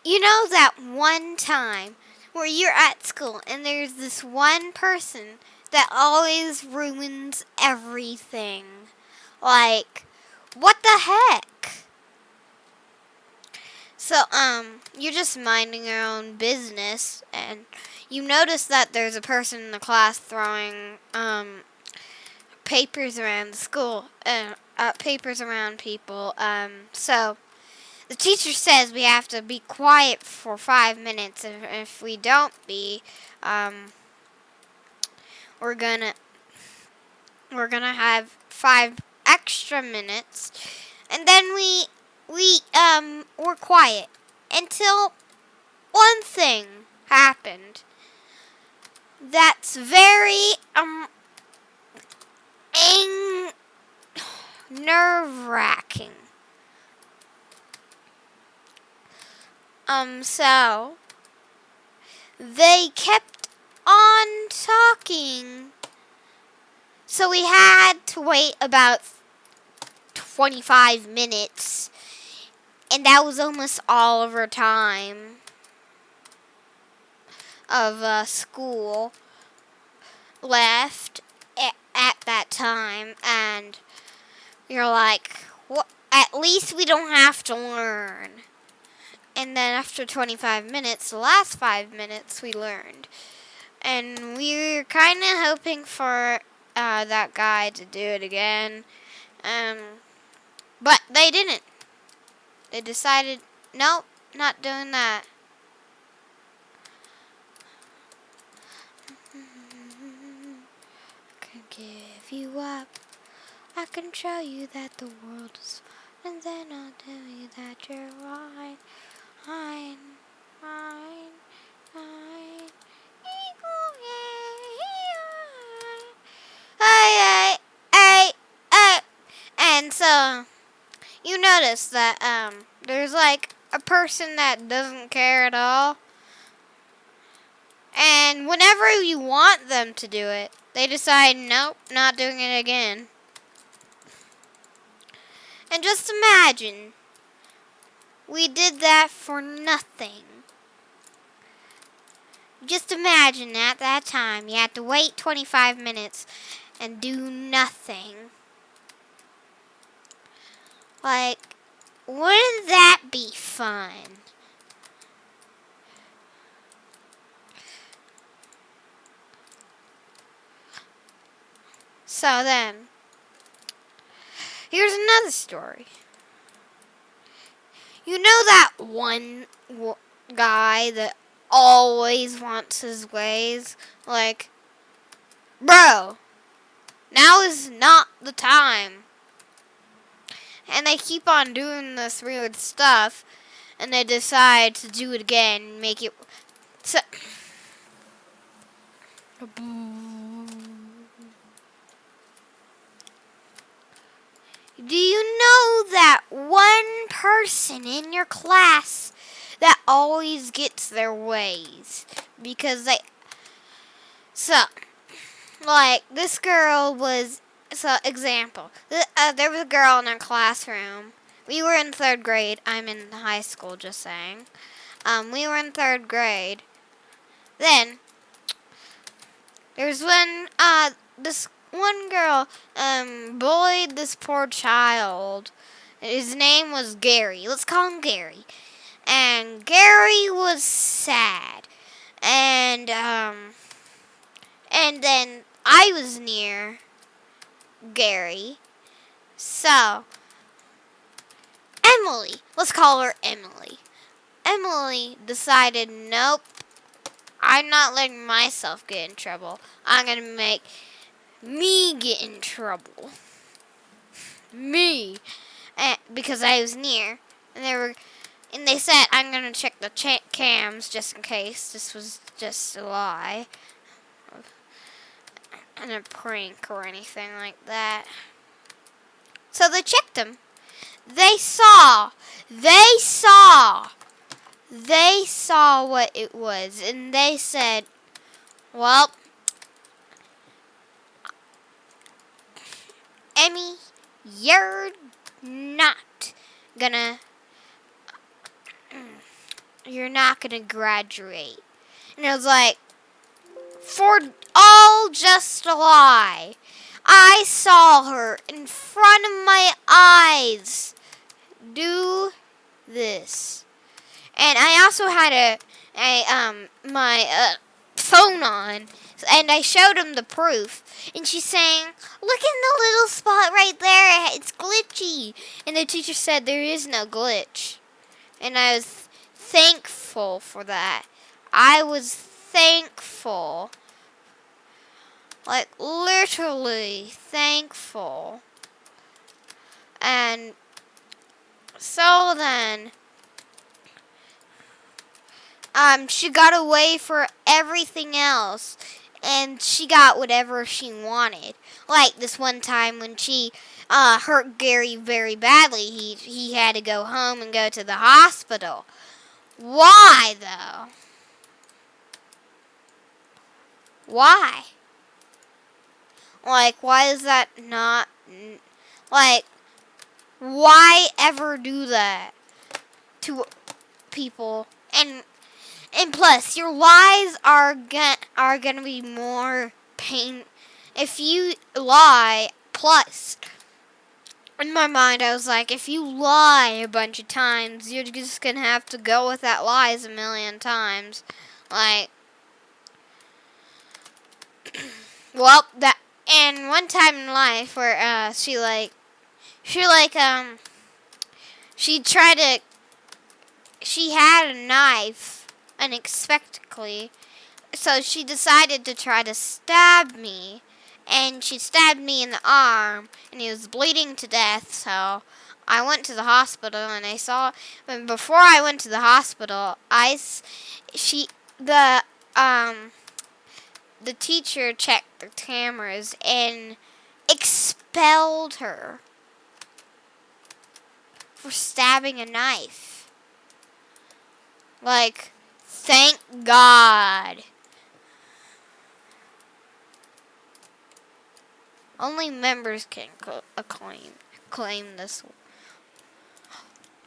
You know that one time where you're at school and there's this one person that always ruins everything. Like, what the heck? So, you're just minding your own business and you notice that there's a person in the class throwing, papers around the school, papers around people, so the teacher says we have to be quiet for 5 minutes. If we don't be, we're gonna have 5 extra minutes, and then we're quiet until one thing happened. That's very nerve-wracking. So they kept on talking. So we had to wait about 25 minutes. And that was almost all of our time of school left at that time. And you're like, well, at least we don't have to learn. And then after 25 minutes, the last 5 minutes, we learned. And we were kind of hoping for that guy to do it again. But they didn't. They decided, nope, not doing that. I can give you up. I can show you that the world is, and then I'll tell you that you're right. Hey. And so you notice that there's like a person that doesn't care at all. And whenever you want them to do it, they decide, nope, not doing it again. And just imagine, we did that for nothing. Just imagine at that time, you had to wait 25 minutes and do nothing. Like, wouldn't that be fun? So then, here's another story. You know that one guy that always wants his ways? Like, bro, now is not the time. And they keep on doing this weird stuff, and they decide to do it again and make it so. Do you know that one person in your class that always gets their ways? Because like, this girl was, example, there was a girl in our classroom. We were in 3rd grade. I'm in high school, just saying. We were in 3rd grade. Then, there's this one girl, bullied this poor child. His name was Gary. Let's call him Gary. And Gary was sad. And then I was near Gary. So, Emily, let's call her Emily. Emily decided, nope, I'm not letting myself get in trouble. I'm going to make me get in trouble. Me. Because I was near. And they said, I'm going to check the cams just in case this was just a lie. And a prank or anything like that. So they checked them. They saw what it was. And they said, well, Emmy, you're not gonna you're not gonna graduate. And I was like, for all just a lie. I saw her in front of my eyes do this. And I also had my phone on, and I showed him the proof. And she's saying, "Look in the little spot right there. It's glitchy." And the teacher said there is no glitch. And I was thankful for that. I was thankful. Like, literally thankful. And so then, she got away for everything else. And she got whatever she wanted. Like this one time when she hurt Gary very badly. He had to go home and go to the hospital. Why, though? Why? Like, why is that not... Like, why ever do that to people? And plus, your lies are gonna be more pain if you lie. Plus, in my mind, I was like, if you lie a bunch of times, you're just gonna have to go with that lies a million times. Like, well, that. And one time in life where she had a knife unexpectedly, so she decided to try to stab me, and she stabbed me in the arm, and he was bleeding to death. So I went to the hospital, and I saw. But before I went to the hospital, the teacher checked the cameras and expelled her for stabbing a knife. Like, thank God. Only members can claim this.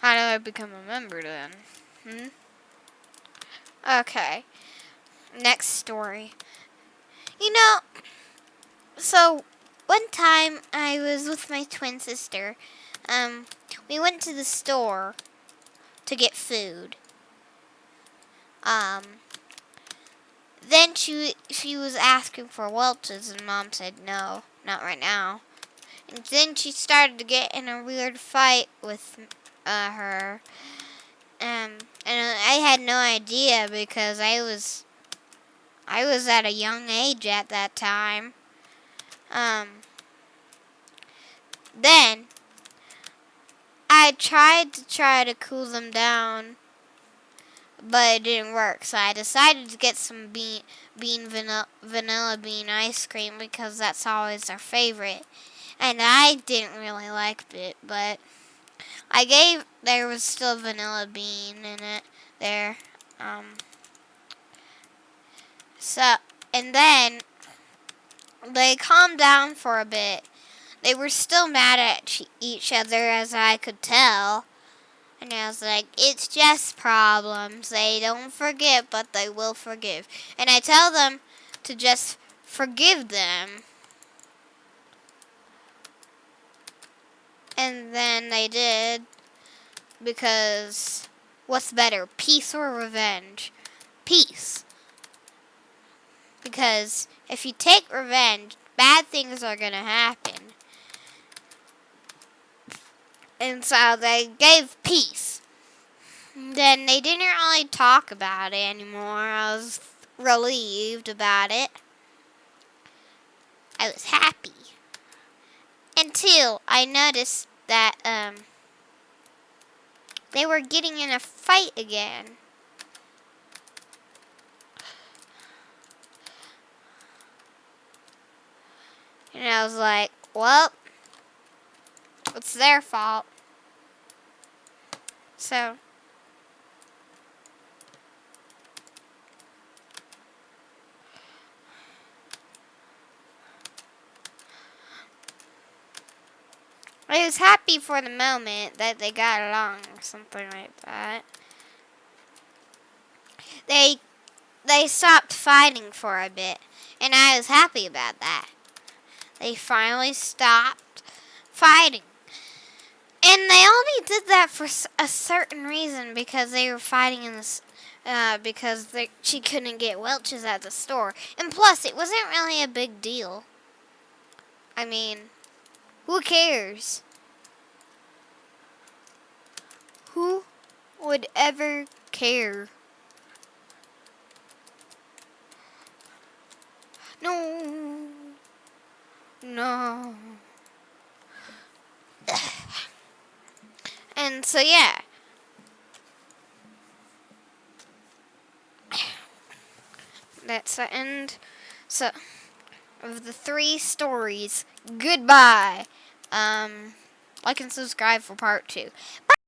How do I become a member then? Okay. Next story. So one time I was with my twin sister. We went to the store to get food. Then she was asking for Welch's, and Mom said no, not right now. And then she started to get in a weird fight with her. And I had no idea because I was at a young age at that time. Then I tried to cool them down, but it didn't work. So I decided to get some vanilla bean ice cream because that's always our favorite. And I didn't really like it, but there was still vanilla bean in it there. And then they calmed down for a bit. They were still mad at each other, as I could tell. And I was like, it's just problems. They don't forget, but they will forgive. And I tell them to just forgive them. And then they did. Because what's better, peace or revenge? Peace. Because if you take revenge, bad things are going to happen. And so they gave peace. Then they didn't really talk about it anymore. I was relieved about it. I was happy. Until I noticed that they were getting in a fight again. And I was like, well, it's their fault. So I was happy for the moment that they got along or something like that. they stopped fighting for a bit, and I was happy about that. They finally stopped fighting. And they only did that for a certain reason, because they were fighting in this, because she couldn't get Welch's at the store. And plus, it wasn't really a big deal. I mean, who cares? Who would ever care? No. No. And so, yeah. That's the end of the 3 stories. Goodbye. Like and subscribe for part 2.